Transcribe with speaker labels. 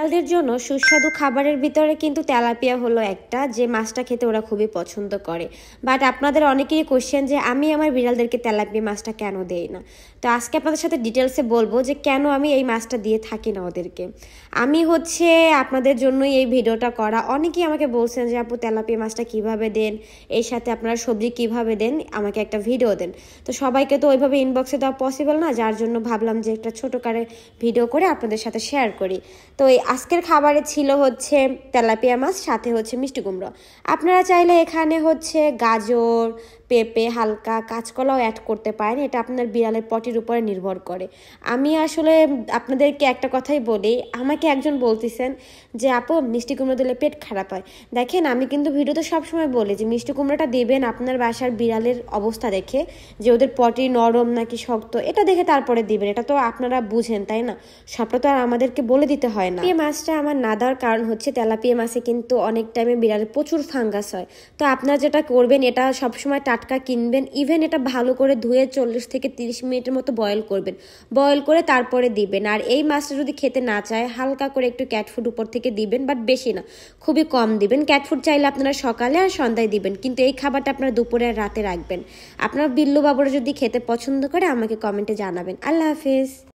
Speaker 1: বিড়ালদের জন্য সুস্বাদু খাবারের ভিতরে কিন্তু তেলাপিয়া হলো একটা, যে মাছটা খেতে ওরা খুবই পছন্দ করে। বাট আপনাদের অনেকেরই কোশ্চেন যে আমি আমার বিড়ালদেরকে তেলাপিয়া মাছটা কেন দেই না। তো আজকে আপনাদের সাথে ডিটেলসে বলবো যে কেন আমি এই মাছটা দিয়ে থাকি না ওদেরকে। আমি আপনাদের জন্যই এই ভিডিওটা করা। অনেকেই আমাকে বলছেন যে আপু তেলাপিয়া মাছটা কিভাবে দেন, এর সাথে আপনারা সবজি কিভাবে দেন, আমাকে একটা ভিডিও দেন। তো সবাইকে তো ওইভাবে ইনবক্সে দেওয়া পসিবল না, যার জন্য ভাবলাম যে একটা ছোটো করে ভিডিও করে আপনাদের সাথে শেয়ার করি। তো এই আজকের খাবারে ছিল তেলাপিয়া মাছ, সাথে মিষ্টি কুমড়ো। আপনারা চাইলে এখানে গাজর, পেঁপে, হালকা কাঁচকলাও অ্যাড করতে পারেন, এটা আপনার বিড়ালের পটির উপরে নির্ভর করে। আমি আপনাদেরকে একটা কথাই বলি, আমাকে একজন বলতেছেন যে আপু মিষ্টি কুমড়ো দিলে পেট খারাপ হয়। দেখেন, আমি কিন্তু ভিডিওতে সবসময় বলি যে মিষ্টি কুমড়োটা দেবেন আপনার বাসার বিড়ালের অবস্থা দেখে, যে ওদের পটি নরম নাকি শক্ত এটা দেখে তারপরে দিবেন। এটা তো আপনারা বুঝেন, তাই না? সবটা তো আর আমাদেরকে বলে দিতে হয় না। এই মাছটা আমার না দেওয়ার কারণ তেলাপিয়া মাছে কিন্তু অনেক টাইমে বিড়ালের প্রচুর ফাঙ্গাস হয়। তো আপনারা যেটা করবেন, এটা সবসময় টাটকা কিনবেন, ইভেন এটা ভালো করে ধুয়ে 40 থেকে 30 মিনিটের মতো বয়েল করবেন, বয়েল করে তারপরে দিবেন। আর এই মাছটা যদি খেতে না চায়, হালকা করে একটু ক্যাট ফুড উপর থেকে দিবেন, বাট বেশি না, খুবই কম দিবেন। ক্যাট ফুড চাইলে আপনারা সকালে আর সন্ধ্যায় দিবেন, কিন্তু এই খাবারটা আপনারা দুপুরে আর রাতে রাখবেন। আপনার বিল্লু বাবুরা যদি খেতে পছন্দ করে আমাকে কমেন্টে জানাবেন। আল্লাহ হাফিজ।